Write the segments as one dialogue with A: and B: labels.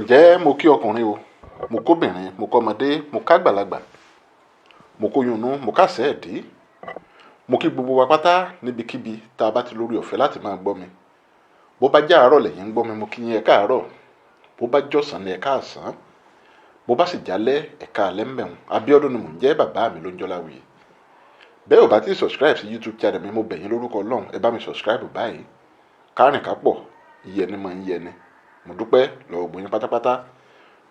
A: Ǹjẹ́ mo kí ọkùnrin o, mo kóbìnrin, mo kọ́mọdé, mo kágbàlagbà, mo kóyunnú, mo kásẹ̀ ẹ̀dí, mo kí gbogbo wa pátá níbikíbi tá a bá ti lórí ọ̀fẹ́ láti máa gbọ́ mi. Bó bá jẹ́ àárọ̀ lẹ́yìn ń gbọ́ mi, mo kí yín ẹ káàárọ̀. Bó bá jọ̀sán ni ẹ káàsán. Bó bá sì jálẹ̀ ẹ káalẹ́ mbẹ̀hùn. Abíọ́dún ni mò ń jẹ́, bàbá mi ló ń jọ́láwìyí. Bẹ́ẹ̀ ò bá ti subscribe sí YouTube channel mi, mo bẹ̀ yín lórúkọ Ọlọ́run, ẹ bá mi subscribe báyìí. Kárìn kápọ̀, iyẹni máa ń yẹni. Mo dúpẹ́ lọ́wọ́ gbogbo yín pátápátá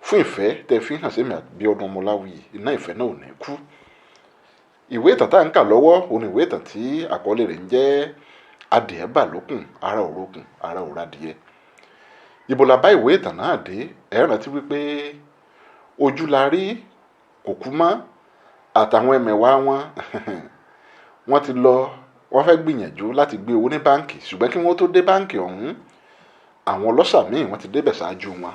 A: fún ìfẹ́ tẹ́ fi hàn sí mi Abíọ́dún Ọmọláwìyí. Iná ìfẹ́ náà ò ní kú. Ìwé ìtàn tá à ń kà lọ́wọ́ òun ìwé ìtàn tí àkọlé rẹ̀ ń jẹ́ Adìẹ bà lókun, ara òrokùn, ara òradìẹ. Ibo la bá ìwé ìtàn náà dé, ẹ rántí wípé Ojúlarí, Kòkúmọ́ àtàwọn ẹmẹ̀wà wọn wọ́n ti lọ, wọ́n fẹ́ gbìyànjú láti gbé owó ní báǹkì, ṣùgbọ́n kí wọ́n tó dé báǹkì ọ̀hún, àwọn ọlọ́ṣà míì wọ́n ti débẹ̀ ṣáájú wọn,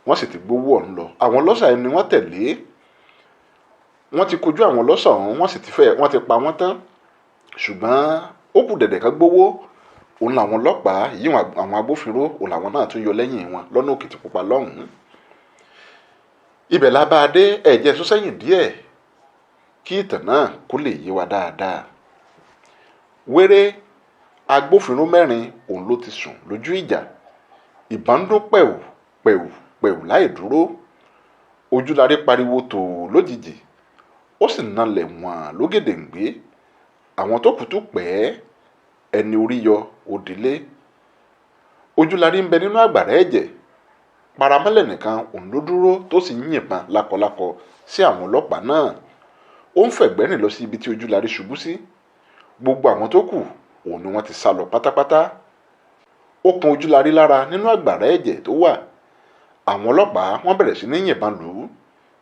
A: wọ́n sì ti gbowó ọ̀hún lọ. Àwọn ọlọ́ṣà ẹni wọ́n tẹ̀lé, wọ́n ti kojú àwọn ọlọ́ṣà ọ̀hún, wọ́n ti pa wọ́n tán, ṣùgbọ́n ó kù dẹ̀dẹ̀ kan gbowó. Òun làwọn ọlọ́pàá yìí, àwọn agbófinró, òun làwọn náà tún yọ lẹ́yìn wọn lọ́nà Òkìtìpupa lọ́hùn-ún. Ibẹ̀ la bá a dé, ẹ̀jẹ̀ sún sẹ́yìn díẹ̀ kí ìtàn náà kó lè yé wa dáadáa. Wéré agbófinró mẹ́rin òun ló ti sùn lójú ìjà. Ìbọn ń dún pẹ̀wù pẹ̀wù pẹ̀wù láì dúró. Ojúlarí pariwo tòò lójijì, ó sì nalẹ̀ wọ̀n lógèdèǹgbé. Àwọn tó kù tún pẹ́, ẹni orí yọ òdìlé. Ojúlarí ń bẹ nínú àgbàrá ẹ̀jẹ̀. Paramọ́lẹ̀ nìkan òun ló dúró tó sì ń yìnbọn lákọlákọ sí àwọn ọlọ́pàá náà. Ó ń fẹ̀gbẹ́ rìn lọ sí ibi tí Ojúlarí ṣubú sí. Gbogbo àwọn tó kù òun ni wọ́n ti sá lọ pátápátá. Ó kan Ojúlarí lára nínú àgbàrá ẹ̀jẹ̀ tó wà. Àwọn ọlọ́pàá wọ́n bẹ̀rẹ̀ sí ní yìnbọn lù ú,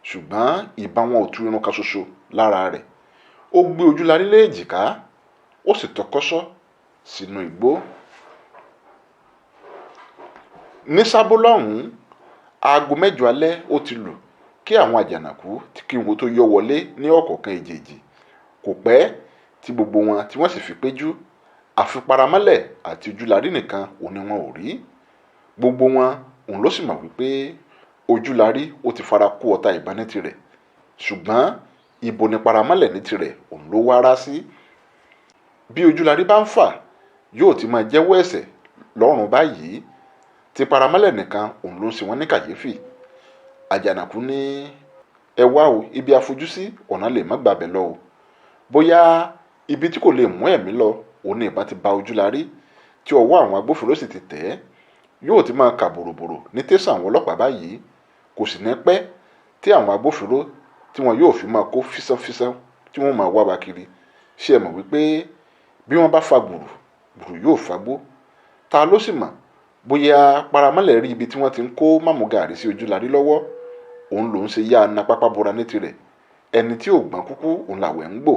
A: ṣùgbọ́n ìbọn wọn ò tú irun kan ṣoṣo lára rẹ̀. Ó gbé Ojúlarí lé èjìká, ó sì tọkọ́ṣọ́ sínú igbó. Ní Sábó lọ́hùn-ún, aago mẹ́jọ alẹ́ ó ti lù kí àwọn àjànàkú kí wọn tó yọ wọlé ní ọ̀kọ̀ọ̀kan èjèèjì. Kò pẹ́ tí gbogbo wọn tí wọ́n sì fi péjú. Àfi Paramọ́lẹ̀ àti Ojúlarí nìkan òun ni wọn ò rí. Gbogbo wọn òun ló sì mọ̀ wípé Ojúlarí ó ti fara kó ọta ìbọn ní tirẹ̀, ṣùgbọ́n ibo ni Paramọ́lẹ̀ ní tirẹ̀ òun ló wá rá sí. Bí Ojúlarí bá ń fà, yóò ti máa jẹ́wọ́ ẹ̀ṣẹ̀ lọ́rùn báyìí. Ti Paramọ́lẹ̀ nìkan òun ló ń ṣe wọ́n ní kàyéfì. Àjànàkú ní ẹ wá o, ibi àfojúsí ọ̀nà lè má gbàbẹ̀ lọ o. Bóyá ibi tí kò lè mú ẹ̀mí lọ òun ni ìbọn ti ba Ojúlarí, tí ọwọ́ àwọn agbófinró sì ti tẹ̀ ẹ́. Yóò ti máa kà bòròbòrò ní tẹ̀sán àwọn ọlọ́pàá báyìí. Kò sì ní pẹ́ tí àwọn agbófinró tí wọn yóò fi máa kó físánfísán tí wọ́n máa wá wa kiri. Ṣé ẹ mọ̀ wípé bí wọ́n bá fa gbùrù, gbùrù yóò fagbó. Ta ló sì mọ̀ bóyá Paramọ́lẹ̀ rí ibi tí wọ́n ti ń kó mámúgàrí sí Ojúlarí lọ́wọ́. Òun lòún ṣe yá na pápá bora ní tirẹ̀. Ẹni tí ò gbọ́n kúkú òun làwẹ̀ ń gbò.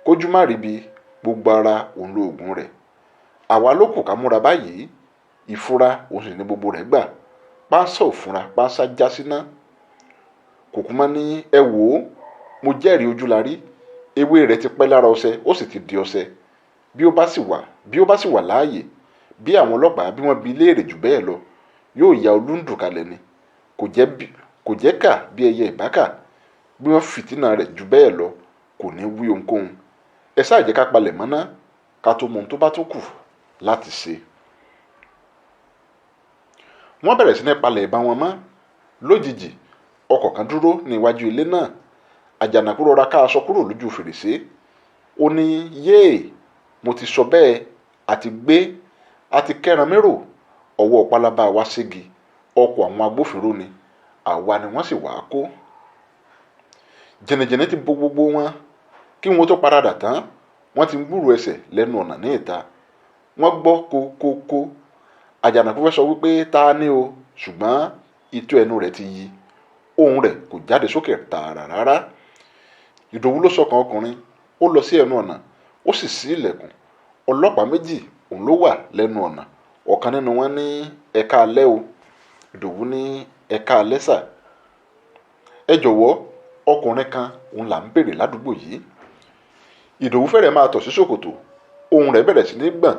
A: Kójú má ríbi, gbogbo ara òun lo oògùn rẹ̀. Àwa ló kù ká múra báyìí. Ìfura òun sì ní gbogbo rẹ̀ gbà. Pánsá ò fúnra, pánsá já síná. Kòkúmọ́ ní ẹ wò ó, mo jẹ́rìí Ojúlarí. Ewé rẹ̀ ti pẹ́ lára ọṣẹ, ó sì ti di ọṣẹ. Bí ó bá sì wà láàyè, bí àwọn ọlọ́pàá bí wọ́n bi léèrè jù bẹ́ẹ̀ lọ, yóò ya olúndùn kalẹ̀ ni. Kò jẹ́ kà bí ẹyẹ ìbákà. Bí wọ́n fìtínà rẹ̀ jù bẹ́ẹ̀ lọ, kò ní wí ohunkóhun. Ẹ sáà jẹ́ ká palẹ̀ mọ́ ná, ká tó mọ ohun tó bá tó kù láti ṣe. Wọ́n bẹ̀rẹ̀ sí ní palẹ̀ ìbọn wọn mọ́. Lójijì, ọkọ̀ kan dúró ní iwájú ilé náà. Àjànàkú rọra ká aṣọ kúrò lójú fèrèsé. Ó ní yéè, mo ti sọ bẹ́ẹ̀, àti kẹ́ran mérò. Ọwọ́ pálábá wa ségi. Ọkọ̀ àwọn agbófinró ni, àwa ni wọ́n sì wá kó. Jẹnẹjẹnẹ ti bo gbogbo wọn. Kí wọn tó paradà tán, wọ́n ti ń gbúrò ẹsẹ̀ lẹ́nu ọ̀nà ní ìta. Wọ́n gbọ́ kókókó. Àjànàkú fẹ́ sọ wípé ta ni o, ṣùgbọ́n itó ẹnu rẹ̀ ti yí. Ohùn rẹ̀ kò jáde sókè tààrà rárá. Ìdòwú ló sọkàn ọkùnrin. Ó lọ sí ẹnu ọ̀nà, ó sì ṣí ilẹ̀kùn. Ọlọ́pàá méjì òun ló wà lẹ́nu ọ̀nà. Ọ̀kan nínú wọn ní ẹ káalẹ́ o. Ìdòwú ní ẹ káalẹ́ sà. Ẹ jọ̀wọ́, ọkùnrin kan òun là ń béèrè ládùúgbò yìí. Ìdòwú fẹ́rẹ̀ máa tọ̀ sí ṣòkòtò. Ohùn rẹ̀ bẹ̀rẹ̀ sí ní gbọ̀n,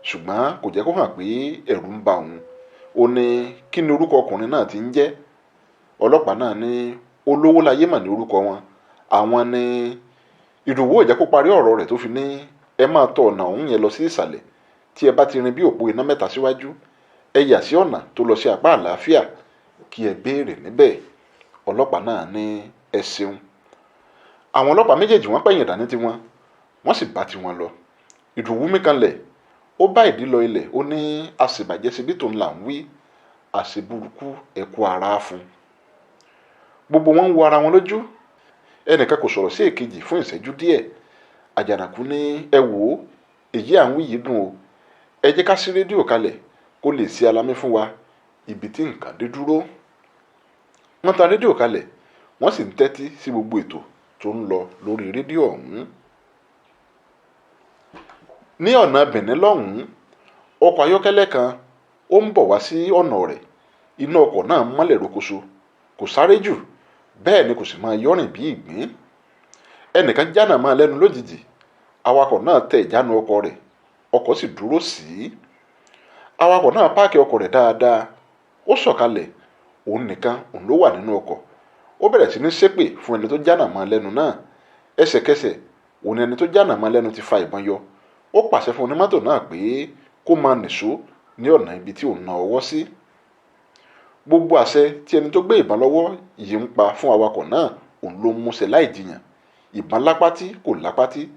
A: ṣùgbọ́n kò jẹ́ kó hàn pé ẹ̀rù ń ba òun. ó ní kí ni orúkọ ọkùnrin náà ti ń jẹ́. Ọlọ́pàá náà ní olówó láyé mà ní orúkọ wọn. Àwọn ní Ìdòwú ò jẹ́ kó parí ọ̀rọ̀ rẹ̀ tó fi ní ẹ máa tọ ọ̀nà ọ̀hún yẹn lọ sí ìsàlẹ̀, tí ẹ bá ti rin bí òpó iná mẹ́ta síwájú, ẹ yà sí ọ̀nà tó lọ sí apá àlàáfíà kí ẹ béèrè níbẹ̀. Ọlọ́pàá náà ní ẹ ṣeun. Àwọn ọlọ́pàá méjèèjì wọ́n pẹ̀yìn dání tiwọn, wọ́n sì bá tiwọn lọ. Ìdòwú mí kanlẹ̀, ó bá ìdí lọ ilẹ̀, ó ní àṣebàjẹ́ síbí tó ń là ń wí, àṣeburúkú ẹ̀kú ara fún. Gbogbo wọn ń wo ara wọn lójú, ẹnìkan kò sọ̀rọ̀ sí èkejì fún ìṣẹ́jú díẹ̀. Àjànàkú ní ẹ wò ó, èyí à ń wí yìí dùn o, ẹ jẹ́ ká sí rédíò kalẹ̀ kó lè ṣe alamí fún wa ibi tí nǹkan dé dúró. Wọ́n tan rédíò kalẹ̀, wọ́n sì ń tẹ́tí sí gbogbo ètò tó ń lọ lórí rédíò ọ̀hún. Ní ọ̀nà Bẹ̀nẹ́ lọ́hùn-ún, ọkọ̀ ayọ́kẹ́lẹ́ kan ó ń bọ̀ wá sí ọ̀nà rẹ̀. Iná ọkọ̀ náà mọ́lẹ̀ rókoṣo, kò sáré jù, bẹ́ẹ̀ ni kò sì máa yọ́rìn bí ìgbín. Ẹnìkan jánà máa lẹ́nu lójijì, awakọ̀ náà tẹ ìjánu ọkọ̀ rẹ̀, ọkọ̀ sì dúró sí i. Awakọ̀ náà páàkì ọkọ̀ rẹ̀ dáadáa, ó sọ̀kalẹ̀, òun nìkan òun ló wà nínú ọkọ̀. Ó bẹ̀rẹ̀ sí ní ṣépè fún ẹni tó jánà máa lẹ́nu náà. Ẹsẹ̀kẹsẹ̀ òun ni ẹni tó jánà máa lẹ́nu ti fa ìbọn yọ. Ó pàṣẹ fún onímọ́tò náà pé kó máa nìṣó ní ọ̀nà ibi tí òun na ọwọ́ sí. Gbogbo àṣẹ tí ẹni tó gbé ìbọn lọ́wọ́ yìí ń pa fún awakọ̀ náà òun ló ń múṣẹ láì jiyàn. Ìbọn lápátí kò lápátí,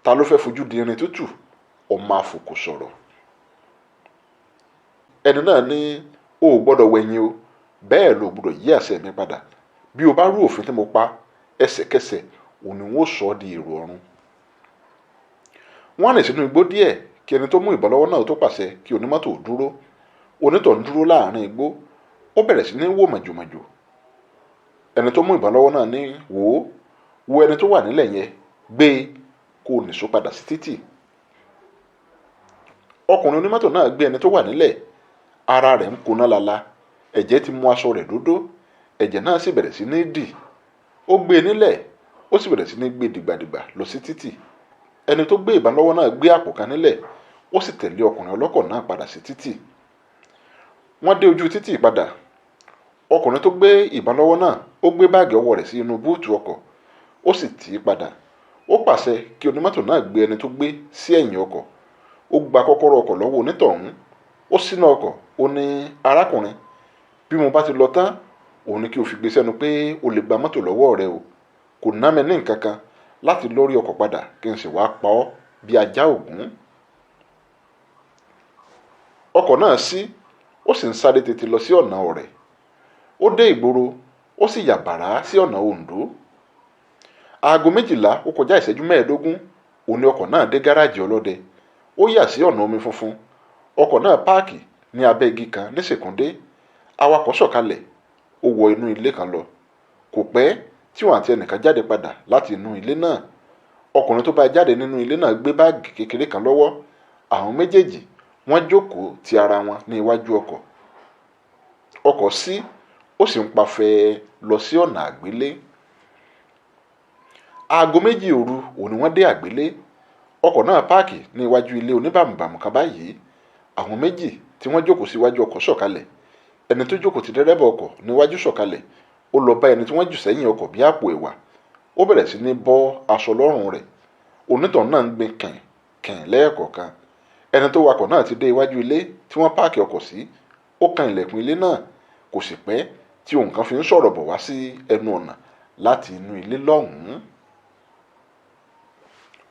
A: ta ló fẹ́ fojú di irin tútù? Ọmọ àfòkò sọ̀rọ̀. Ẹni náà ní o ò gbọ́dọ̀ wẹ̀yìn o, bẹ́ẹ̀ ló gbọ́dọ̀ yí àṣẹ mi padà. Bí o bá rú òfin tí mo pa, ẹsẹ̀kẹsẹ̀ òun ni wọ́n sọ ọ́ di èrò ọ̀run. Wọ́n rìn sínú igbó díẹ̀ kí ẹni tó mú ìbọn lọ́wọ́ náà tó pàṣẹ kí onímọ́tò dúró. Onítọ̀ ń dúró láàrin igbó, ó bẹ̀rẹ̀ sí ní wò màjòmàjò. Ẹni tó mú ìbọn lọ́wọ́ náà ní wo ẹni tó wà nílẹ̀ yẹn, gbé kó nìṣó padà sí títì. Ọkùnrin onímọ́tò náà gbé ẹni tó wà nílẹ̀, ara rẹ̀ ń koná lala, ẹ̀jẹ̀ ti mú aṣọ rẹ̀ dódó, ẹ̀jẹ̀ náà sì bẹ̀rẹ̀ sí ní dì. Ó gbé nílẹ̀, ó sì bẹ̀rẹ̀ sí ní gbé dìgbàdìgbà lọ sí títì. Ẹni tó gbé ìbọn lọ́wọ́ náà gbé àpò kan nílẹ̀, ó sì tẹ̀lé ọkùnrin ọlọ́kọ̀ náà padà sí títì. Wọ́n dé ojú títì padà. Ọkùnrin tó gbé ìbọn lọ́wọ́ náà, ó gbé báàgì ọwọ́ rẹ̀ sí inú búùtù ọkọ̀, ó sì tì í padà. Ó pàṣẹ kí onímọ́tò náà gbé ẹni tó gbé sí ẹ̀yìn ọkọ̀. Ó gba kọ́kọ́rọ́ ọkọ̀ lọ́wọ́ onítọ̀hún, ó ṣíná ọkọ̀, ó ní arákùnrin, bí mo bá ti lọ tán, òun ni kí o fi gbé sẹ́nu pé o lè gba mọ́tò lọ́wọ́ rẹ o. Kò ná mi ní nǹkan kan láti lórí ọkọ̀ padà kí n sì wá pa ọ́ bí ajá ògún. Ọkọ̀ náà ṣí, ó sì ń sáré tètè lọ sí ọ̀nà ọ̀rẹ́. Ó dé ìgboro, ó sì yà bàrá sí ọ̀nà Oǹdó. Aago 12 ó kọjá ìṣẹ́jú 15, òun ni ọkọ̀ náà dé gáràjì ọlọ́dẹ. Ó yà sí ọ̀nà omi funfun. Ọkọ̀ náà páàkì ní abẹ́ igi kan ní Ṣèkúndé. Awakọ̀ sọ̀kalẹ̀, ó wọ inú ilé kan lọ. Kò pẹ́ tí wọ́n àti ẹnìkan jáde padà láti inú ilé náà. Ọkùnrin tó bá jáde nínú ilé náà gbé báàgì kékeré kan lọ́wọ́. Àwọn méjèèjì wọ́n jókòó ti ara wọn ní iwájú ọkọ̀. Ọkọ̀ ṣí, ó sì ń pafẹ́ lọ sí ọ̀nà àgbélé. Aago 2 òru òun ni wọ́n dé àgbélé. Ọkọ̀ náà páàkì ní iwájú ilé oníbàmùbàmù kan báyìí. Àwọn méjì tí wọ́n jókòó sí iwájú ọkọ̀ sọ̀kalẹ̀. Ẹni tó jókòó ti dẹ́rẹ́bà ọkọ̀ níwájú sọ̀kalẹ̀. Ó lọ bá ẹni tí wọ́n jù sẹ́yìn ọkọ̀ bí àpò ẹ̀wà. Ó bẹ̀rẹ̀ sí ní bọ́ aṣọ lọ́rùn rẹ̀. Onítọ̀hún náà ń gbin kẹ̀ǹkẹ̀ǹ lẹ́ẹ̀kọ̀ọ̀kan. Ẹni tó wakọ̀ náà ti dé iwájú ilé tí wọ́n páàkì ọkọ̀ sí. Ó kan ilẹ̀kùn ilé náà. Kò sì pẹ́ tí ohùn kan fi ń sọ̀rọ̀ bọ̀ wá sí ẹnu ọ̀nà láti inú ilé lọ́hùn-ún.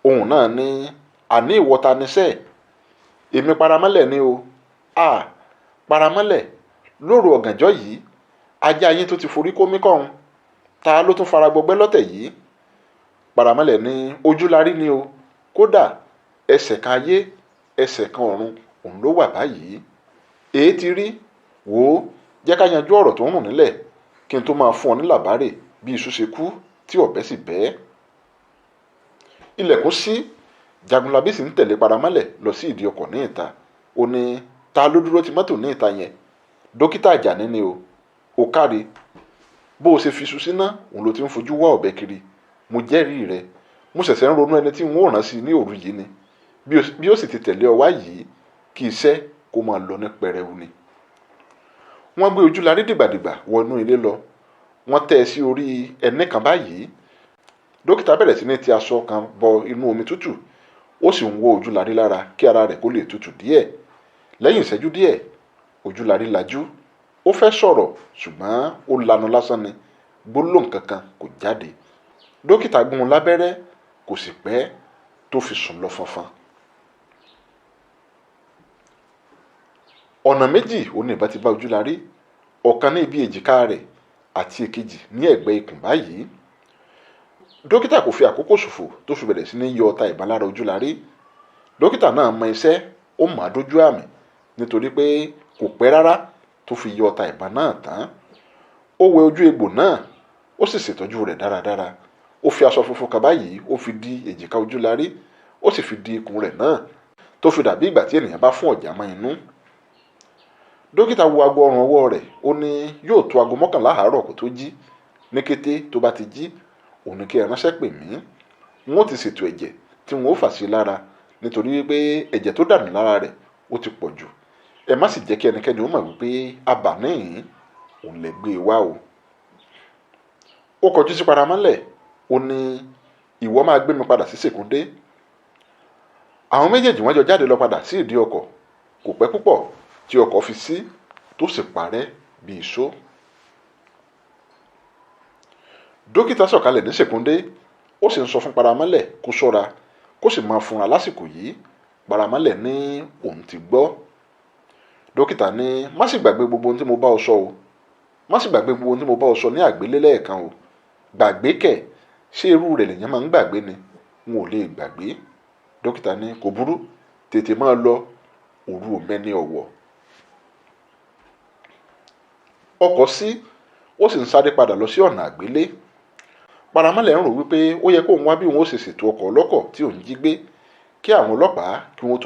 A: Ohùn náà ní, àní ìwọ ta níṣẹ́? Èmi Paramọ́lẹ̀ ni o. Paramọ́lẹ̀, lóru ọ̀gànjọ́ yìí, ajá yín tó ti forí kó mí kọ́hún, ta ló tún fara gbọgbẹ́ lọ́tẹ̀ yìí? Paramọ́lẹ̀ ní, ojú la rí ni o, kódà ẹsẹ̀ kan ayé ẹsẹ̀ kan ọ̀run òun ló wà báyìí. Èé ti rí? Wò ó, jẹ́ ká yanjú ọ̀rọ̀ tó ń rùn nílẹ̀ kí n tó máa fún ọ ní làbárè bí iṣu ṣe kú tí ọ̀bẹ sì bẹ́. Ilẹ̀kùn ṣí, Jagunlabi sì ń tẹ̀lé Paramọ́lẹ̀ lọ sí ìdí ọkọ̀ ní ìta. Ó ní, ta ló dúró ti mọ́tò ní ìta yẹn? Dókítà Àjàní ni o. Ó káre, bó o ṣe fi iṣu síná òun ló ti ń fojú wá ọ̀bẹ kiri. Mo jẹ́rìí rẹ, mo ṣẹ̀ṣẹ̀ ń ronú ẹni tí n ó rán sí ní òru yìí ni. Bí ó sì ti tẹ̀lé ọ wá yìí, kí iṣẹ́ kó máa lọ ní pẹrẹu ni. wọ́n gbé Ojúlarí dìgbàdìgbà wọnú ilé lọ. Wọ́n tẹ́ ẹ sí orí ẹní kan báyìí. Dókítà bẹ̀rẹ̀ sí ní ti aṣọ kan bọ inú omi tútù. Ó sì ń wọ́ Ojúlarí lára kí ara rẹ̀ kó lè tutù díẹ̀. Lẹ́yìn ìṣẹ́jú díẹ̀, Ojúlarí lajú. Ó fẹ́ sọ̀rọ̀ ṣùgbọ́n ó lanu lásán ni. Gbólóhùn kankan kò jáde. Dókítà gún un lábẹ́rẹ́, kò sì pẹ́ tó fi sùn lọ fọnfọn. Ọ̀nà méjì òun ni ìbọn ti bá Ojúlarí, ọ̀kan ní ibi èjìká rẹ̀ àti èkejì ní ẹ̀gbẹ́ ikùn báyìí. Dókítà kò fi àkókò ṣòfò tó fi bẹ̀rẹ̀ sí ní yọ ọta ìbọn lára Ojúlarí. Dókítà náà mọ iṣẹ́, ó mọ̀ ọ́ dójú àmì nítorí pé kò pẹ́ rárá tó fi yọ ọta ìbọn náà tán. Ó wẹ ojú egbò náà, ó sì ṣètọ́jú rẹ̀ dáradára. Ó fi aṣọ funfun kan báyìí, ó fi di èjìká Ojúlarí, ó sì fi di ikùn rẹ̀ náà tó fi dàbí ìgbà tí ènìyàn bá fún ọ̀já mọ́ inú. Dókítà wo aago ọrùn ọwọ́ rẹ̀, ó ní yóò tó aago 11 àárọ̀ kó tó jí. Ní kété tó bá ti jí, òun ní kí ẹ ránṣẹ́ pè mí. N ó ti ṣètò ẹ̀jẹ̀ tí n ó fà sí lára nítorí wípé ẹ̀jẹ̀ tó dànù lára rẹ̀ ó ti pọ̀ jù. Ẹ má sì jẹ́ kí ẹnikẹ́ni ó mọ̀ wípé abà níhìn òun lè gbé e wá o. Ó kọjú sí Paramọ́lẹ̀, ó ní ìwọ máa gbé mi padà sí Ṣèkúndé. Àwọn méjèèjì wọ́n jọ jáde lọ padà sí ìdí ọkọ̀. Kò pẹ́ púpọ̀ tí ọkọ̀ fi sí tó sì parẹ́ bí ìṣó. Dókítà sọ̀kalẹ̀ ní Ṣèkúndé, ó sì ń sọ fún Paramọ́lẹ̀ kó ṣọ́ra kó sì máa fúnra lásìkò yìí. Paramọ́lẹ̀ ní òun ti gbọ́. Dókítà ní má sì gbàgbé gbogbo ohun tí mo bá ọ sọ o. Má sì gbàgbé gbogbo ohun tí mo bá ọ sọ ní àgbélé lẹ́ẹ̀kan o. Gbàgbé kẹ̀, ṣé irú rẹ̀ lèyàn máa ń gbàgbé ni? N ò lè gbàgbé. Dókítà ní kò burú, tètè máa lọ, òru ò mẹ́ni ọ̀wọ̀. Ọkọ̀ sí, ó sì ń sáré padà lọ sí ọ̀nà àgbélé. Paramọ́lẹ̀ ń rò wípé ó yẹ kó ń wá bí òun ó ṣe ṣètò ọkọ̀ ọlọ́kọ̀ tí òun jí gbé kí àwọn ọlọ́pàá kí wọ́n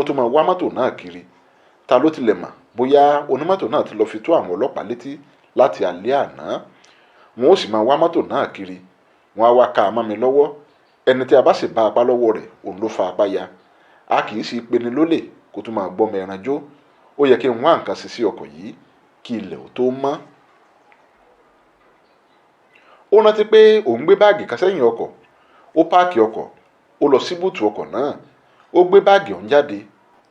A: tó máa wá mọ́tò náà kiri. Ta ló tilẹ̀ mọ̀ bóyá onímọ́tò náà ti lọ fi tó àwọn ọlọ́pàá létí láti alẹ́ àná. Wọn ó sì máa wá mọ́tò náà kiri. Wọ́n á wá ká a mọ́ mi lọ́wọ́. Ẹni tí a bá sì bá apá lọ́wọ́ rẹ̀, òun ló fa apá ya. A kì í sì peni lólè kó tó máa gbọ́mọ ẹran jó. Ó yẹ kí n wá nǹkan sí ọkọ̀ yìí kí ilẹ̀ ò tó mọ́. Ó rántí pé òun gbé báàgì kan sẹ́yìn ọkọ̀. Ó páàkì ọkọ̀, ó lọ sí búùtù ọkọ̀ náà. Ó gbé báàgì ọ̀hún jáde,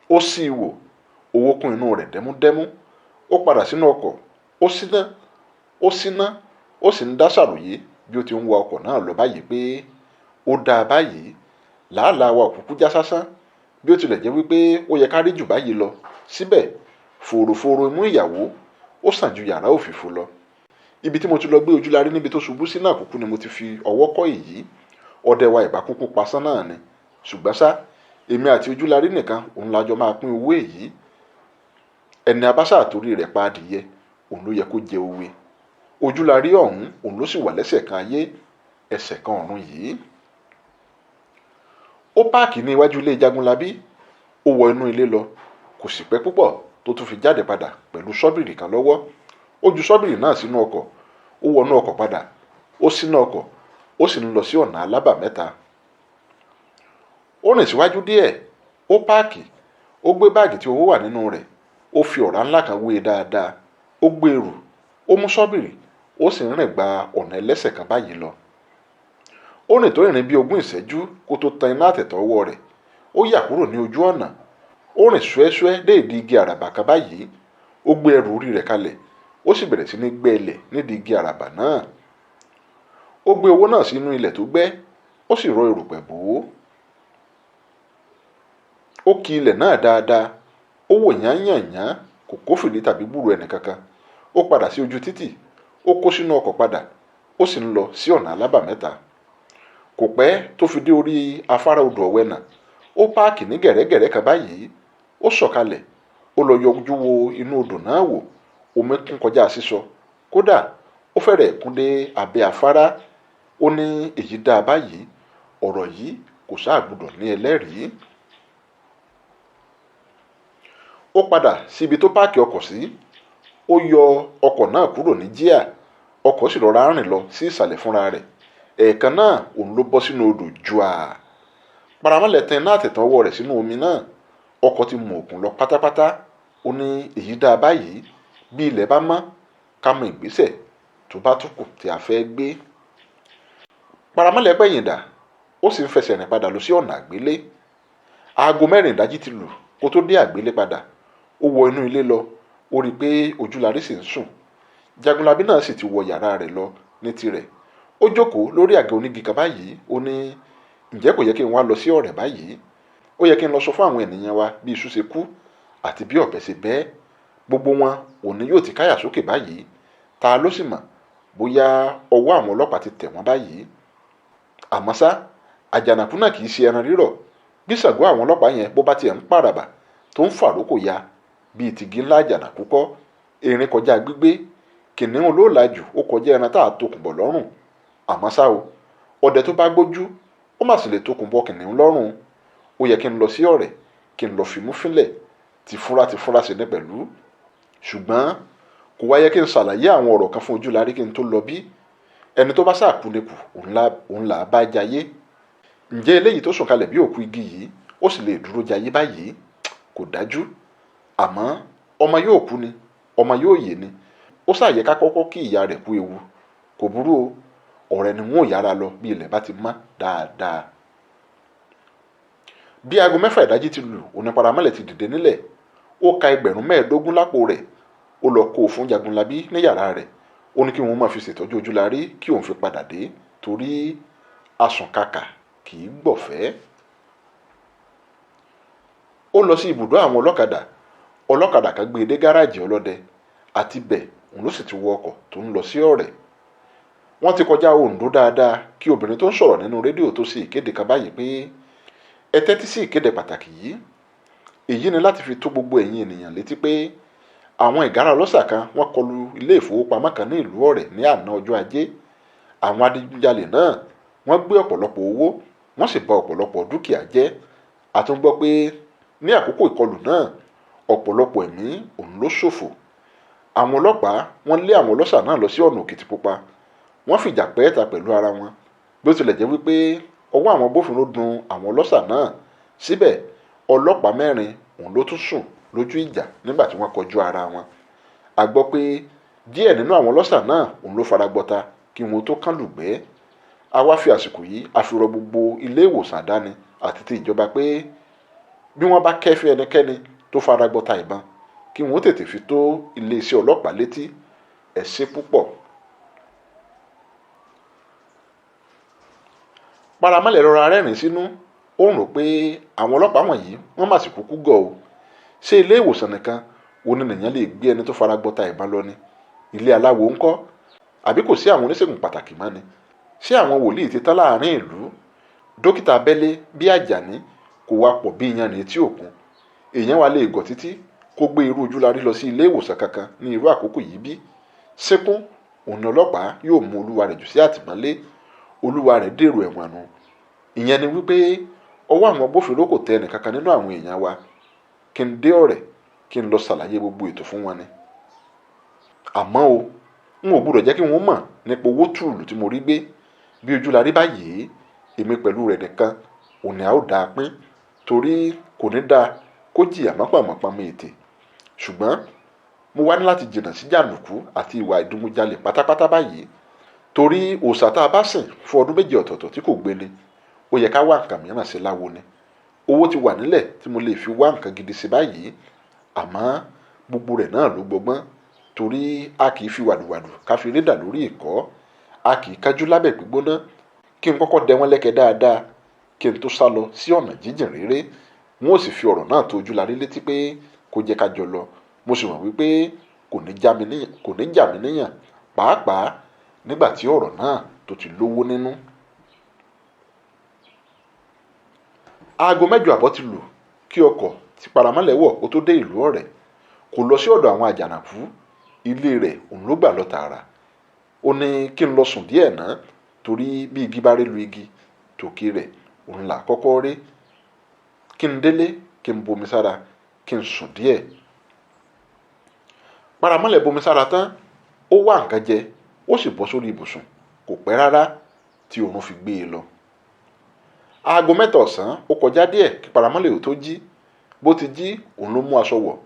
A: ó ṣí i wò. Owó kún inú rẹ̀ dẹ́múdẹ́mú. Ó padà sínú ọkọ̀, ó síná, ó sì ń dá ṣàròyé bí ó ti ń wa ọkọ̀ náà lọ báyìí pé ó dáa báyìí. Làálàá wa òkúkú já sásán bí ó tilẹ̀ jẹ́ wípé ó yẹ ká rí jù báyìí lọ. Síbẹ̀ fòròfòrò imú ìyàwó ó sàn ju yàrá òfìfo lọ. Ibi tí mo ti lọ gbé Ojúlarí níbi tó ṣubú sí náà kúkú ni mo ti fi ọwọ́ kọ́ èyí. Ọdẹ wa ìbá kúkú pasán náà ni. Ṣùgbọ́n ṣá, èmi àti Ojúlarí nìkan òun lájọ máa pín owó èyí. Ẹni abáṣà àtòrí rẹ̀ pa adìyẹ, òun ló yẹ kó jẹ òwe. Ojúlarí ọ̀hún òun ló sì wà lẹ́sẹ̀ kan ayé, ẹsẹ̀ kan ọ̀run yìí. Ó páàkì ní iwájú ilé Jagunlabí. Ó wọ inú ilé lọ. Kò sì pẹ́ púpọ̀ tó tún fi jáde padà pẹ̀lú ṣọ́bìrì kan lọ́wọ́. Ó ju ṣọ́bìrì náà sínú ọkọ̀. Ó wọnú ọkọ̀ padà. Ó ṣíná ọkọ̀. Ó sì ń lọ sí ọ̀nà alábàmẹ́ta. Ó rìn síwájú díẹ̀. Ó páàkì. Ó gbé báàgì tí owó wà nínú rẹ̀. Ó fi ọ̀rá ńlá kan wé e dáadáa. Ó gbé ẹrù. Ó mú ṣọ́bìrì. Ó sì ń rìn gba ọ̀nà ẹlẹ́sẹ̀ kan báyìí lọ. Ó rìn tó ìrìn bí 20 ìṣẹ́jú kó tó tan iná àtẹ̀tọ̀ ọwọ́ rẹ̀. Ó yà kúrò ní ojú ọ̀nà. Ó rìn ṣúẹ́ṣúẹ́ dé ìdí igi àràbà kan báyìí. Ó gbé ẹrù orí rẹ̀ kalẹ̀. Ó sì bẹ̀rẹ̀ sí ní gbẹ́ ilẹ̀ nídìí igi àràbà náà. Ó gbé owó náà sínú ilẹ̀ tó gbẹ́. Ó sì rọ erùpẹ̀ bò ó. Ó ki ilẹ̀ náà dáadáa. Ó wò yányànyán, kò kófìrí tàbí gbúròó ẹnìkankan. Ó padà sí ojú títì. Ó kó sínú ọkọ̀ padà. Ó sì ń lọ sí ọ̀nà alábàmẹ́ta. Kò pẹ́ tó fi dé orí afárá odò Ọ̀wẹ́nà. Ó páàkì ní gẹ̀rẹ́gẹ̀rẹ́ kan báyìí. Ó sọ̀kalẹ̀. Ó lọ yọjú wo inú odò náà wò. Omi kún kọjá sísọ. Kódà ó fẹ́rẹ̀ kún dé abẹ́ afárá. Ó ní èyí dáa báyìí. Ọ̀rọ̀ yìí kò sáà gbọdọ̀ ní ẹlẹ́rìí. Ó padà síbi tó páàkì ọkọ̀ sí. Ó yọ ọkọ̀ náà kúrò ní jíà. Ọkọ̀ sì rọra rìn lọ sí ìsàlẹ̀ fúnra rẹ̀. Ẹ̀ẹ̀kan náà òun ló bọ́ sínú odò jùà. Paramọ́lẹ̀ tẹ iná àtẹ̀tàn ọwọ́ rẹ̀ sínú omi náà. Ọkọ̀ ti mú òkun lọ pátápátá. Ó ní èyí dáa báyìí. bí ilẹ̀ bá mọ́ ká mọ ìgbésẹ̀ tó bá tún kù tí a fẹ́ gbé. Paramọ́lẹ̀ pẹ̀yìn dà, ó sì ń fẹsẹ̀ rìn padà lọ sí ọ̀nà àgbélé. Aago 4 ìdájí ti lù kó tó dé àgbélé padà. Ó wọ inú ilé lọ, ó rí i pé Ojúlarí sì ń sùn. Jagunlabi náà sì ti wọ yàrá rẹ̀ lọ ní tirẹ̀. Ó jókòó lórí àga onígi kan báyìí, ó ní, ǹjẹ́ kò yẹ kí n wá lọ sí ọ̀rẹ́ báyìí? Ó yẹ kí n lọ sọ fún àwọn ènìyàn wa bí iṣu ṣe kú àti bí ọ̀bẹ ṣe bẹ́. Gbogbo wọn òní yóò ti káyà sókè báyìí. Ta ló sì mọ̀ bóyá ọwọ́ àwọn ọlọ́pàá ti tẹ̀ wọ́n báyìí? Àmọ́ ṣá, àjànàkú náà kì í ṣe ẹran rírọ̀. Bí Ṣàngó àwọn ọlọ́pàá yẹn bó bá tiẹ̀ ń pàràbà tó ń fàrókò ya bíi tìgí ńlá àjànàkú kọ́. Erin kọjá gbígbé, kìnìún olóòlàjù ó kọjá ẹran tá a tokùn bọ̀ lọ́rùn. Àmọ́ ṣá o, ọdẹ tó bá gbójú ó mà sì lè tokùn bọ kìnìún lọ́rùn. Ó yẹ kí n lọ sí ọ̀rẹ́, kí n lọ fimú fínlẹ̀, tìfura sí ní pẹ̀lú. Ṣùgbọ́n kò wá yẹ kí n ṣàlàyé àwọn ọ̀rọ̀ kan fún Ojúlarí kí n tó lọ bí? Ẹni tó bá ṣàkúnekù òun là á bá jayé. Ǹjẹ́ eléyìí tó sùn kalẹ̀ bí òkú igi yìí ó sì lè dúró jayé báyìí? Kò dájú. Àmọ́ ọmọ yóò kú ni, ọmọ yóò yè ni. Ó ṣàyẹ ká kọ́kọ́ kí ìyá rẹ̀ kú ewu. Kò burú o, ọ̀rẹ́ ni wọn ò yára lọ bí ilẹ̀ bá ti mọ́ dáadáa. Bí aago 6 ìdájí ti lù, òní Paramọ́lẹ̀ ti dìde nílẹ̀. Ó ka 15,000 lápò rẹ̀. Ó lọ kó o fún Jagunlabi ní yàrá rẹ̀. Ó ní kí wọ́n máa fi ṣètọ́jú Ojúlarí kí òun fi padà dé, torí asùnkàkà kì í gbọ̀fẹ́. Ó lọ sí ibùdó àwọn ọlọ́kadà. Ọlọ́kadà kan gbé e dé gáràjì ọlọ́dẹ, àti bẹ̀ òun ló sì ti wọ ọkọ̀ tó ń lọ sí ọ̀rẹ́. Wọ́n ti kọjá Oǹdó dáadáa kí obìnrin tó ń sọ̀rọ̀ nínú rédíò tó ṣe ìkéde kan báyìí pé, ẹ tẹ́tí sí ìkéde pàtàkì yìí. Èyí ni láti fi tó gbogbo ẹ̀yin ènìyàn létí pé àwọn ìgárá ọlọ́ṣà kan wọ́n kọlu ilé ìfowópamọ́ kan ní ìlú ọ̀rẹ́ ní àná ọjọ́ ajé. Àwọn adigunjalè náà wọ́n gbé ọ̀pọ̀lọpọ̀ owó, wọ́n sì bà ọ̀pọ̀lọpọ̀ dúkìá jẹ́. A tún gbọ́ pé ní àkókò ìkọlù náà ọ̀pọ̀lọpọ̀ ẹ̀mí òun ló ṣòfò. Àwọn ọlọ́pàá wọ́n lé àwọn ọlọ́ṣà náà lọ sí ọ̀nà Òkìtìpupa. Wọ́n fìjà pẹ́ẹ́ta pẹ̀lú ara wọn. Bí ó tilẹ̀ jẹ́ wípé ọwọ́ àwọn agbófinró dun àwọn ọlọ́ṣà náà, síbẹ̀ ọlọ́pàá 4 òun ló tún sùn lójú ìjà nígbà tí wọ́n kọjú ara wọn. A gbọ́ pé díẹ̀ nínú àwọn ọlọ́ṣà náà òun ló fara gbọta kí wọn tó kán lùgbẹ́. A wá fi àsìkò yìí a fi rọ gbogbo ilé ìwòsàn àdáni àti ti ìjọba pé bí wọ́n bá kẹ́fí ẹnikẹ́ni tó fara gbọta ìbọn kí wọ́n tètè fi tó iléeṣẹ́ ọlọ́pàá létí. Ẹ ṣé púpọ̀. Paramọ́lẹ̀ rọra rẹ́rìn sínú. Ó ń rò pé àwọn ọlọ́pàá wọ̀nyí wọ́n mà sì kúkú gọ̀ o. Ṣé ilé ìwòsàn nìkan òun nìyẹn lè gbé ẹni tó fara gbọta ìbọn lọ ni? Ilé aláwo ńkọ́? Àbí kò sí àwọn oníṣègùn pàtàkì mọ́ ni? Ṣé àwọn wòlíì ti tán láàrin ìlú? Dókítà abẹ́lé bí Àjàní kò wá pọ̀ bí iyanrìn etí òkun. Èèyàn wa lè gọ̀ títí kó gbé irú Ojúlarí lọ sí ilé ìwòsàn kankan ní irú àkókò yìí bí? Síkún òun ọlọ́pàá yóò mú olúwa rẹ̀ jù sí àtìmọ́lé. Olúwa rẹ̀ dèrò ẹ̀wọ̀n nù. Ìyẹn ni wípé ọwọ́ àwọn agbófinró kò tẹ ẹnìkankan nínú àwọn èèyàn wa. Kí n dé ọ̀rẹ́, kí n lọ ṣàlàyé gbogbo ètò fún wọn ni. Àmọ́ o, n ò gbúdọ̀ jẹ́ kí wọ́n mọ̀ nípa owó tùlù tí mo rí gbé. Bí Ojúlarí báyìí, èmi pẹ̀lú rẹ̀ nìkan òní a ó dáa pín, torí kò ní dáa kó jìyà mọ́pàmọ́pàmọ́ ètè. Ṣùgbọ́n mo wá ní láti jìnnà sí jàǹdùkú àti ìwà ìdúnmújalè pátápátá báyìí, torí òòṣà tá a bá sìn fún ọdún 2 ọ̀tọ̀ọ̀tọ̀ tí kò gbéni, ó yẹ ká wá nǹkan mìíràn sí láwo ni. Owó ti wà nílẹ̀ tí mo lè fi wá nǹkan gidi sí báyìí. Àmọ́ gbogbo rẹ̀ náà ló gbọgbọ́n, torí a kì í fi wàdùwàdù ká fi rédà lórí ìkọ́. A kì í kájú lábẹ́ gbígbóná. Kí n kọ́kọ́ dẹ wọ́n lẹ́kẹ̀ dáadáa kí n tó sá lọ sí ọ̀nà jíjìn réré. Wọ́n ò sì fi ọ̀rọ̀ náà tó Ojúlarí létí pé kó jẹ́ ká jọ lọ. Mo sì mọ̀ wípé kò ní jà mí níyàn, pàápàá nígbà tí ọ̀rọ̀ náà tó ti lówó nínú. Aago 8 àbọ̀ ti lù kí ọkọ̀ tí Paramọ́lẹ̀ wọ̀ ó tó dé ìlú ọ̀rẹ́. Kò lọ sí ọ̀dọ̀ àwọn àjànàkú. Ilé rẹ̀ òun ló gbà lọ tààrà. Ó ní kí n lọ sùn díẹ̀ náà, torí bí igi bá rí lu igi tòkè rẹ̀ òun là kọ́kọ́ rí. Kí n délé, kí n bomi sára, kí n sùn díẹ̀. Paramọ́lẹ̀ bomi sára tán, ó wá nǹkan jẹ, ó sì bọ́ sórí ibùsùn. Kò pẹ́ rárá tí oorun fi gbé e lọ. Aago 7 ọ̀sán ó kọjá díẹ̀ kí Paramọ́lẹ̀ ò tó jí. Bó ti jí, òun ló mú aṣọ wọ̀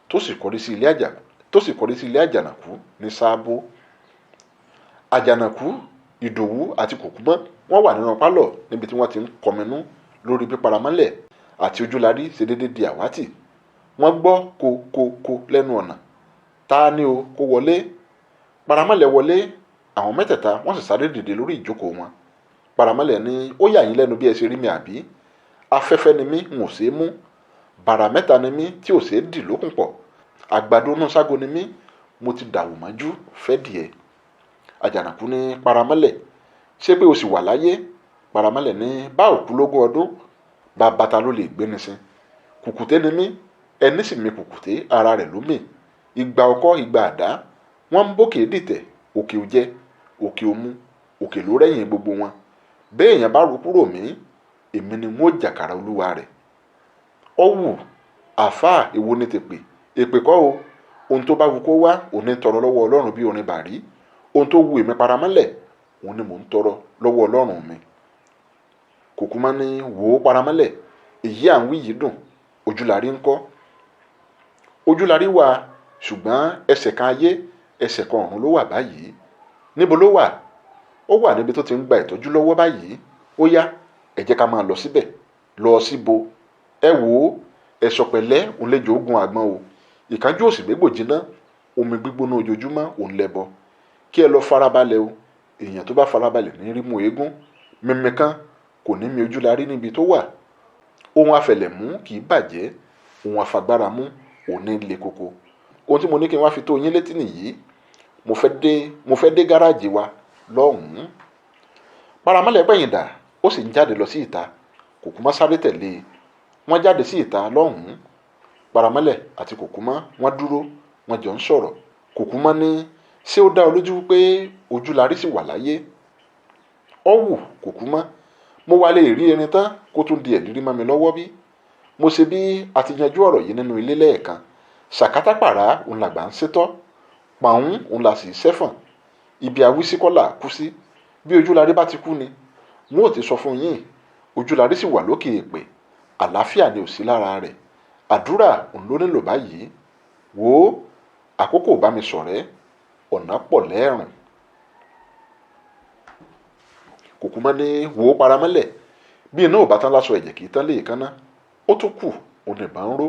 A: tó sì kọrí sí tó sì kọrí sí ilé àjànàkú ní sáàbò. àjànàkú, ìdòwú àti kòkúmọ́ wọ́n wà nínú pálọ̀ níbi tí wọ́n ti ń kọminú lórí bí paramọ́lẹ̀ àti ojúlarí ṣe déédéé di àwátì. wọ́n gbọ́ ko lẹ́nu ọ̀nà. ta ni o, kó wọlé. paramọ́lẹ̀ wọlé, àwọn mẹ́tẹ̀ẹ̀ta wọ́n sì sáré dìde lórí ìjókòó wọn. paramọ́lẹ̀ ní, ó yà yín lẹ́nu bí ẹ ṣe rí mi àbí? afẹ́fẹ́ ni mí, n ò ṣeé mú. bàrà mẹ́ta ni mí tí ò ṣeé dì lókùn pọ̀. àgbàdo inú ságo ni mí, mo ti dàwò mọ́jú fẹ́ díẹ̀. àjànàkú ní paramọ́lẹ̀, ṣé pé o sì wà láyé? paramọ́lẹ̀ ní, bá òkú lógún ọdún, bàbá ta ló lè gbéni sin. kùkùté ni mí, ẹni sì mi kùkùté ara rẹ̀ ló mì. ìgbà ọkọ́ ìgbà àdá, wọ́n ń bókè dìtẹ̀, òkè ò jẹ, òkè ò mu, òkè ló rẹ́yìn gbogbo wọn. béèyàn bá ru kúrò mí, èmi ni wọ́n ó jàkàrà olúwa rẹ̀. ọ̀wù àáfàá èwo ni tèpè? èpè kọ́ o. ohun tó bá wù kó wá, òun ní tọrọ lọ́wọ́ ọlọ́run bí orin bàrí. ohun tó wù èmi paramọ́lẹ̀, òun ni mò ń tọrọ lọ́wọ́ ọlọ́run mi. kòkúmọ́ ní, wò ó paramọ́lẹ̀, èyí à ń wí yìí dùn. ojúlarí ńkọ́? ojúlarí wà, ṣùgbọ́n ẹsẹ̀ kan ayé ẹsẹ̀ kan ọ̀run ló wà báyìí. níbo ló wà? ó wà níbi tó ti ń gba ìtọ́jú lọ́wọ́ báyìí. ó yá, ẹ jẹ́ ká máa lọ síbẹ̀. lọ síbo? ẹ wò ó, ẹ̀sọ̀ pẹ̀lẹ́ òun lè jẹ́ ogun àgbọn o. ìkánjú òsì gbégbò jiná, omi gbígbóná ojoojúmọ́ òun lẹ́bọ. kí ẹ lọ farabalẹ̀ o. èèyàn tó bá farabalẹ̀ ní rí mú eégún. mímí kan kò ní mi ojúlarí níbi tó wà. ohun afẹ̀lẹ̀mú kì í bàjẹ́, ohun afagbára mú òun ní le koko. ohun tí mo ní kí n wá fi tó yín létí nìyí. mo fẹ́ dé gáràjì wa lọ́hùn-ún. paramọ́lẹ̀ pẹ̀yìn dà, ó sì ń jáde lọ sí ìta. kòkúmọ́ sáré tẹ̀lé e. wọ́n jáde sí ìta lọ́hùn-ún. paramọ́lẹ̀ àti kòkúmọ́ wọ́n dúró, wọ́n jọ ń sọ̀rọ̀. kòkúmọ́ ní, ṣé ó dá ọ lójú pé ojúlarí sì wà láyé? ọ̀wù kòkúmọ́, mo wá lè rí erin tán kó tún di ẹ̀lírí mọ́ mi lọ́wọ́ bí? mo ṣe bí a ti yanjú ọ̀rọ̀ yìí nínú ilé lẹ́ẹ̀kan. sàkátàpàrà òun làgbà ń sétọ́, pàún òun là sì sẹ́fọ̀n. ibi àwísíkọ́là kú sí. bí ojúlarí bá ti kú ni wọn ò ti sọ fún yín. ojúlarí sì wà lókè èèpẹ̀, àlàáfíà ni ò sí lára rẹ̀. àdúrà òun ló nílò báyìí. wò ó, àkókò bá mi ṣọ̀rẹ́, ọ̀nà pọ̀ lẹ́ẹ̀rùn. kòkúmọ́ ní, wò ó paramọ́lẹ̀, bí iná ò bá tán láṣọ ẹ̀jẹ̀ kì í tán lè kánná. ó tún kù, òun ìbá ń ró.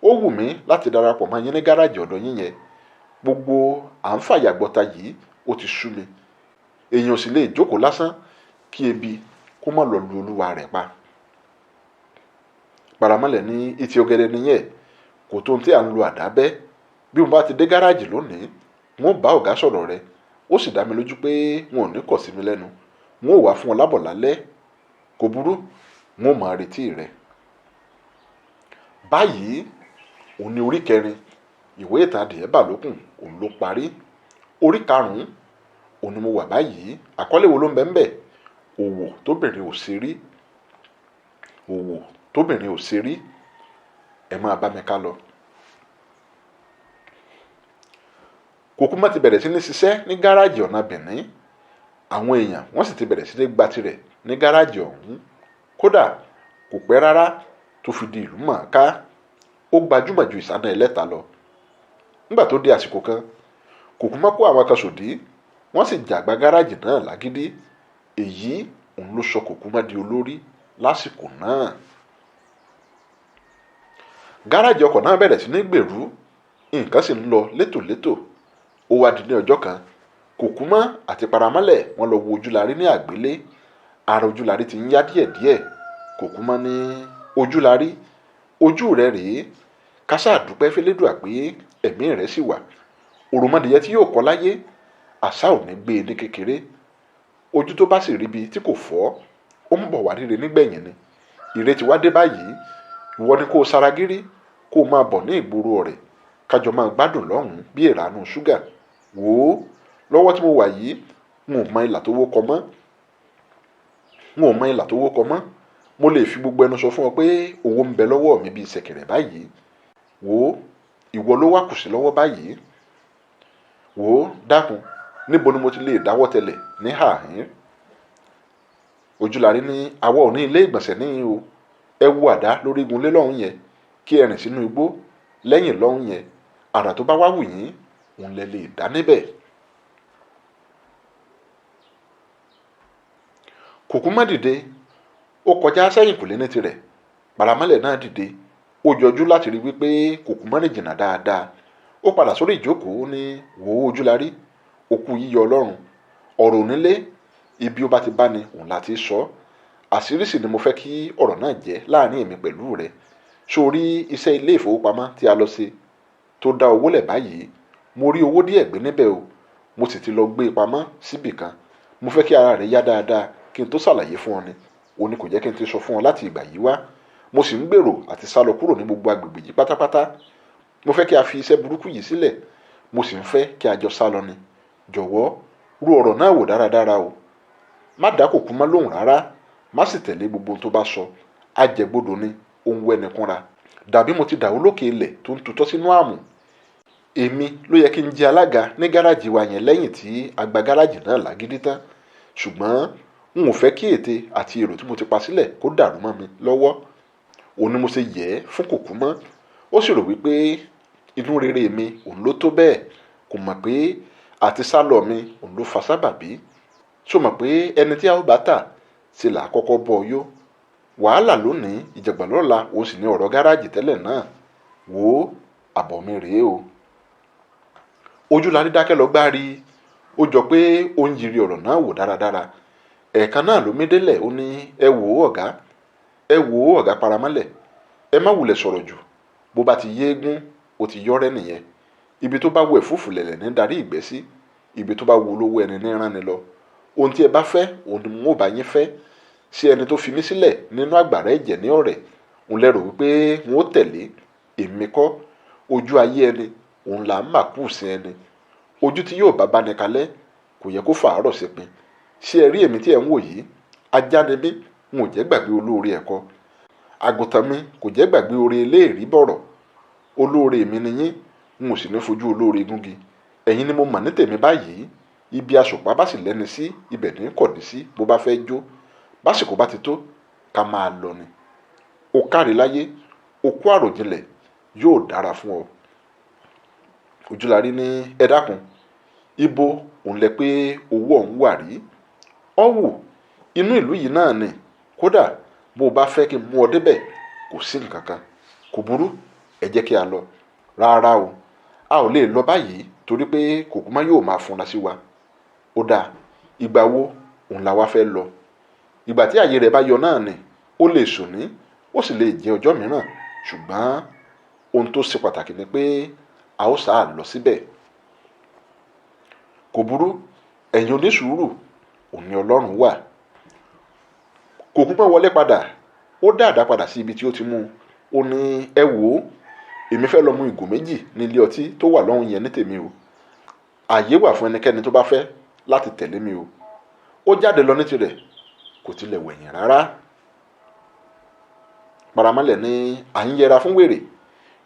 A: ó wù mí láti darapọ̀ mọ́ yín ní gáràjì ọ̀dọ̀ yín yẹn. gbogbo à ń fàyàgbọ́ta yìí ó ti sú mi. èèyàn sì lè jókòó lásán kí ebi kó má lọ lu olúwa rẹ̀ pa. paramọ́lẹ̀ ní, ìtì ọ̀gẹ̀dẹ̀ nìyẹn, kò tó ohun tí à ń lo àdá bẹ́. bí mo bá ti dé gáràjì lónìí, wọn ò bá ọ̀gá sọ̀rọ̀ rẹ̀. ó sì dá mi lójú pé wọn ò ní kọ̀ sí mi lẹ́nu. wọn ò wá fún ọ lábọ̀ lálẹ́. kò burú, wọn ò máa retí rẹ̀. báyìí òun ni orí kẹrin ìwé ìtàn Adìẹ bà lókun òun ló parí. orí karùn-ún òun ni mo wà báyìí. àkọlé wo ló ń bẹ ńbẹ̀? òwò tóbìnrin ò ṣe rí. òwò tóbìnrin ò ṣe rí. ẹ máa bá mi ká lọ. kòkúmọ́ ti bẹ̀rẹ̀ sí ní ṣiṣẹ́ ní gáràjì ọ̀nà Benin. àwọn èèyàn wọ́n sì ti bẹ̀rẹ̀ sí ní gba tirẹ̀ ní gáràjì ọ̀hún. kódà kò pẹ́ rárá tó fi di ìlú mọ̀ọ́ká. ó gbajúmọ̀ ju ìsáná ẹlẹ́ta lọ. nígbà tó di àsìkò kan, kòkúmọ́ kó àwọn kan sòdí, wọ́n sì jàgbá gáràjì náà lágídí. èyí òun ló sọ kòkúmọ́ di olórí lásìkò náà. gáràjì ọkọ̀ náà bẹ̀rẹ̀ sí ní gbèrú, nǹkan sì ń lọ létòlétò. ó wá di ní ọjọ́ kan, kòkúmọ́ àti paramọ́lẹ̀ wọ́n lọ wo ojúlarí ní àgbélé. ara ojúlarí ti ń yá díẹ̀díẹ̀. kòkúmọ́ ní, ojúlarí, ojú rẹ̀ rèé. kásá dúpẹ́ fẹ́lẹ́dùà pé ẹ̀mí rẹ̀ sì wà. òròmọdìyẹ tí yóò kọ́ láyé, àṣà ò ní gbé e ní kékeré. ojú tó bá sì ríbi tí kò fọ́, ó ń bọ̀ wá ríre nígbẹ̀yìn ni. ìrètí wá dé báyìí. ìwọ ni kó o saragírí, kó o máa bọ̀ ní ìgboro rẹ̀, kájọ máa gbádùn lọ́hùn-ún bí ìrànú ṣúgà. wò ó, lọ́wọ́ tí mo wà yìí, n ò mọ ìlà tó wó kọ mọ́. mo lè fi gbogbo ẹnu sọ fún ọ pé owó ń bẹ lọ́wọ́ mi bíi ṣẹ̀kẹ̀rẹ̀ báyìí. wò ó, ìwọ ló wá kù sí lọ́wọ́ báyìí. wò ó, dákun, níbo ni mo ti lè dáwọ́ tẹlẹ̀ ní àhín? ojúlarí ní, àwa ò ní ilé ìgbọ̀nsẹ̀ níyìn o. ẹ wo àdá lórí igun lé lọ́hùn yẹn, kí ẹ rìn sínú igbó lẹ́yìn lọ́hùn yẹn. àrà tó bá wá wù yín òun lẹ lè dá níbẹ̀. kùkúmọ́ dìde, ó kọjá sẹ́yìn kùlé ní tirẹ̀. Paramọ́lẹ̀ náà dìde, ó yọjú láti rí wípé kùkúmọ́ rìn jìnnà dáadáa. Ó padà sórí ìjókòó ní wò ó Ojúlarí, òkú yíyọ Ọlọ́run, ọ̀rọ̀ onílé ibi ó bá ti bá ni òun láti sọ. Àṣírí sì ni mo fẹ́ kí ọ̀rọ̀ náà jẹ́ láàrin èmi pẹ̀lú rẹ. Sórí iṣẹ́ ilé ìfowópamọ́ tí a lọ ṣe tó dá owó lẹ̀ báyìí, mo rí owó díẹ̀ gbé níbẹ̀ o, mo sì ti lọ gbé e pamọ́ síbì kan. Mo fẹ́ kí ara rẹ yá dáadáa kí n tó ṣàlàyé fún ọ ni. Ó ní kò jẹ́ kí n ti sọ fún ọ láti ìgbà yìí wá. Mo sì ń gbèrò àti sá lọ kúrò ní gbogbo agbègbè yìí pátápátá. Mo fẹ́ kí a fi iṣẹ́ burúkú yìí sílẹ̀, mo sì ń fẹ́ kí a jọ sá lọ ni. Jọ̀wọ́ ro ọ̀rọ̀ náà wò dáradára o. Má dá kùkúmọ́ lóhùn rárá, má sì tẹ̀lé gbogbo tó bá sọ. Ajẹgbodò ni ohun wẹnìkunra. Dàbí mo ti dà ó lókè ilẹ̀ tó ń tutọ́ sínú àmù. Èmi ló yẹ kí n jẹ alága ní gáràjì wa yẹn lẹ́yìn tí a gba gáràjì náà lágídí tán. Ṣùgbọ́n n ò fẹ́ kí ète àti èrò tí mo ti pa sílẹ̀ kó dàrú mọ́ mi lọ́wọ́. Òun ni mo ṣe yẹ̀ ẹ́ fún kùkúmọ́. Ó sì rò wípé inú rere mi òun ló tó bẹ́ẹ̀. Kò mọ̀ pé àti sálọ mi òun ló fa sábàbí. Ṣó mọ̀ pé ẹni tí a ó bá tà ṣe là á kọ́kọ́ bọ́ ọ yó. Wàhálà lónìí, ìjàngbọ̀n lọ́la, òun sì ní ọ̀rọ̀ gáràjì tẹ́lẹ̀ náà. Wò ó, àbọ̀ mi rèé o. Ojúlarí dákẹ́ lọ gbárí. Ó jọ pé ó ń yiri ọ̀rọ̀ náà wò dáradára. Ẹ̀ẹ̀kan náà ló mí délẹ̀, ó ní ẹ wò ó ọ̀gá, ẹ wò ó ọ̀gá Paramọ́lẹ̀, ẹ má wulẹ̀ sọ̀rọ̀ jù. Bó bá ti yéégún, ó ti yọ́rẹ́ nìyẹn. Ibi tó bá wù ẹ̀fúùfù lẹ̀lẹ̀ ní darí ìgbẹ́ sí, ibi tó bá wù olówó ẹni ní rán ni lọ. Ohun tí ẹ bá fẹ́, òun ni mo bá yín fẹ́. Sí ẹni tó fi mí sílẹ̀ nínú àgbàrá ẹ̀jẹ̀ ní ọ̀rẹ́, òun lẹ́rù wípé n ó tẹ̀lé. Èmi kọ́, ojú ayé ẹni òun là ń màkú sí ẹni. Ojú tí yóò bá bá ní kalẹ̀ kò yẹ kó fàárọ̀ sí pin. Ṣé ẹ rí èmi tí ẹ ń wò yìí? Ajá ni mí, n ò jẹ́ gbàgbé olóore ẹ̀kọ́. Àgùntàn mi kò jẹ́ gbàgbé oore eléèrí bọ̀rọ̀. Olóore mi ni yín, n ò sì ní fojú olóore gúngi. Ẹ̀yin ni mo mọ̀ ní tèmi báyìí. Ibi àsùpá bá sì lẹ́ni sí, ibẹ̀ ní kọ̀dí sí bó bá fẹ́ jó. Básìkò bá ti tó, ká máa lọ ni. O káre láyé, o kú àròjinlẹ̀, yóò dára fún ọ. Ojúlarí ní ẹ dákun, ibo òun lẹ pé owó ọ̀hún wà rí? Ọ wù, inú ìlú yìí náà ni. Kódà bó o bá fẹ́ kí n mú ọ débẹ̀, kò sí nǹkan kan. Kò burú, ẹ jẹ́ kí a lọ. Rárá o, a ò lè lọ báyìí torí pé kùkúmọ́ yóò máa funra sí wa. Ó dáa, ìgbà wo òun la wá fẹ́ lọ? Ìgbà tí àyè rẹ̀ bá yọ náà ni. Ó lè sòní, ó sì lè jẹ́ ọjọ́ mìíràn. Ṣùgbọ́n ohun tó ṣe pàtàkì ni pé a ó sáà lọ síbẹ̀. Kò burú, ẹ̀yin onísùúrù, òun ni Ọlọ́run wà. Kùkúmọ́ wọlé padà, ó dáadáa padà sí ibi tí ó ti mú. Ó ní ẹ wò ó, èmi fẹ́ lọ mu ìgò méjì ní ilé ọtí tó wà lọ́hùn yẹn ní tèmi o. Àyè wà fún ẹnikẹ́ni tó bá fẹ́ láti tẹ̀lé mi o. Ó jáde lọ ní tirẹ̀, kò tilẹ̀ wẹ̀yìn rárá. Paramọ́lẹ̀ ní à ń yẹra fún wèrè.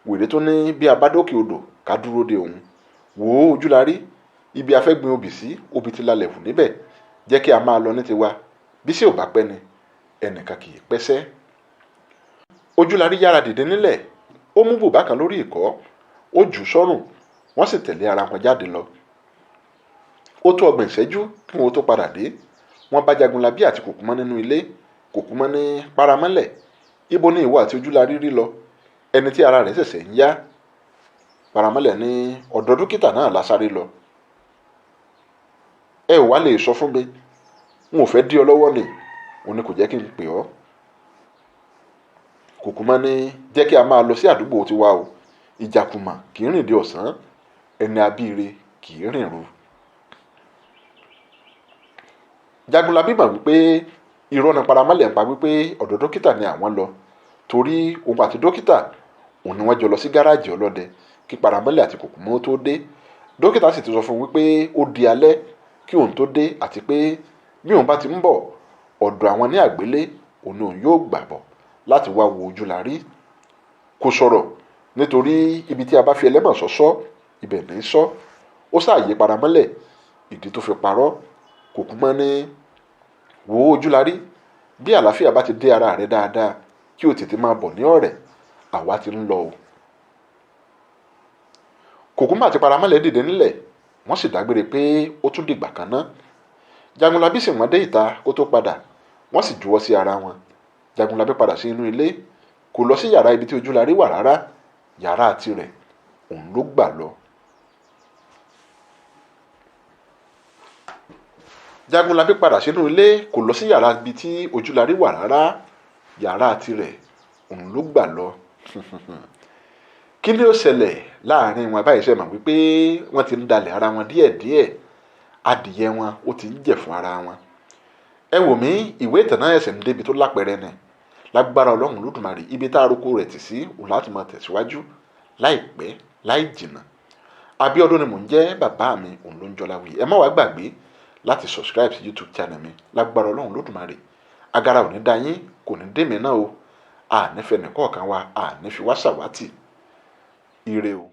A: Wèrè tó ní bí a bá dókè odò ká dúró de òun. Wò ó Ojúlarí, ibi a fẹ́ gbin obì sí, obì ti lalẹ̀ hù níbẹ̀. Jẹ́ kí a máa lọ ní tiwa. Bí sí ò bá pẹ́ ni, ẹnìkan kì í pẹ́sẹ́. Ojúlarí yára dìde nílẹ̀. Ó mú bùbá kan lórí ìkọ́, ó jù ú sọ́rùn. Wọ́n sì tẹ̀lé ara wọn jáde lọ. Ó tó ọgbọ̀n ìṣẹ́jú kí wọn tó padà dé. Wọ́n bá Jagunlabi àti Kùkúmọ́ nínú ilé. Kùkúmọ́ ní Paramọ́lẹ̀, ibo ni ìwọ àti Ojúlarí rí lọ? Ẹni tí ara rẹ̀ ṣẹ̀ṣẹ̀ ń yá. Paramọ́lẹ̀ ní ọ̀dọ̀ dókítà náà la sáré lọ. Ẹ ò wá lè sọ fún mi, n ò fẹ́ dí ọ lọ́wọ́ ni. Òun ni kò jẹ́ kí n pè ọ́. Kùkúmọ́ ní jẹ́ kí a máa lọ sí àdúgbò tiwa o. Ìjàkùmà kì í rìn dé ọ̀sán, ẹni abíire kì í rìn ru. Jagunlabi mọ̀ wípé irọ́ ni Paramọ́lẹ̀ ń pa wípé ọ̀dọ̀ dókítà ni àwọn lọ. Torí òun àti dókítà òun ni wọ́n jọ lọ sí gáràjì ọlọ́dẹ kí Paramọ́lẹ̀ àti Kùkúmọ́ tó dé. Dókítà sì ti sọ fún un wípé ó di alẹ́ kí òun tó dé àti pé bí òun bá ti ń bọ̀, ọ̀dọ̀ àwọn ní àgbélé òun ni òun yóò gbà bọ̀ láti wá wo Ojúlarí. Kò sọ̀rọ̀ nítorí ibi tí a bá fi ẹlẹ́mọ̀ sọ́sọ́, ibẹ̀ ní í sọ́. Ó ṣàyè Paramọ́lẹ̀ ìdí tó fi parọ́. Kùkúmọ́ ní wò ó Ojúlarí, bí àlàáfíà bá ti dé ara rẹ dáadáa kí o tètè máa bọ̀ ní ọ̀rẹ́, àwa ti ń lọ o. Kòkúmà àti Paramọ́lẹ̀ dìde nílẹ̀ wọ́n sì dágbére pé ó tún dìgbà kan ná. Jagunlabi sì wọ́n dé ìta kó tó padà, wọ́n sì juwọ́ sí ara wọn. Jagunlabi padà sí inú ilé, kò lọ sí yàrá ibi tí Ojúlarí wà rárá, yàrá tirẹ̀ òun ló gbà lọ. Jagunlabi padà sínú ilé, kò lọ sí yàrá ibi tí Ojúlarí wà rárá, yàrá tirẹ̀ òun ló gbà lọ. Kí ni ó ṣẹlẹ̀ láàrin wọn báyìí? Ṣe mọ̀ wípé wọ́n ti ń dalẹ̀ ara wọn díẹ̀díẹ̀, adìyẹ wọn ó ti ń jẹ̀ fún ara wọn. Ẹ wò mí, ìwé ìtàn náà ẹsẹ̀ ń débi tó lápẹẹrẹ ni. Lágbára Ọlọ́run Olódùmarè, ibi tá a roko rẹ̀ tì sí òun láti máa tẹ̀síwájú láìpẹ́ láì jìnnà. Abíọ́dún ni mò ń jẹ́, bàbá mi òun ló ń Jọláwí. Ẹ má wá gbàgbé láti subscribe sí YouTube channel mi. Lágbára Ọlọ́run Olódùmarè, agara ò ní dá yín, kò ní dé mi náà o. Ànífẹ́ nìkọ̀ọ̀kan wa, ànífi wá ṣàwátì. Ire o.